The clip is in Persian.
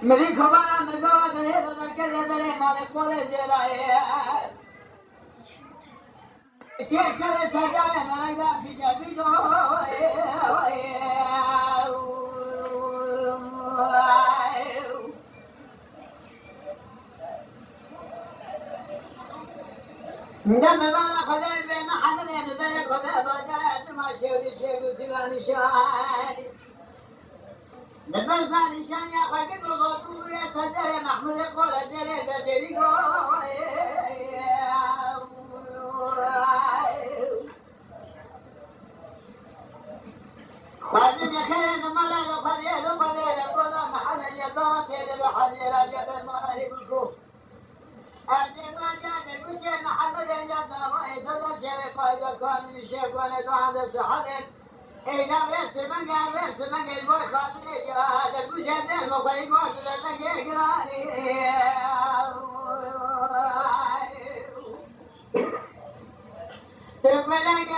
ملك خبر من زوات الهيرة الكذا دري مالك قولي زيلاء الشيخ كذا سجايا مالك دام في جبيدو دم بالا خذل بين حملين ذلك خذل باجات ما شيء شيء سلاني شاي نبرزان نشان يا خاكر بغطور يا سجل محمود يقول أجل بدريقو خذل يخيل ملال خذل قول محمد يطارت يدل حذل أجل المغارب الكوف أجل ما جاد الكوشي محمد يجب وإذا شرق إذا كان من الشيخ ونتعاد السحر إذا بس من البوي خاطري جهاد المجد المخرج وصلتك يقراني تقبلك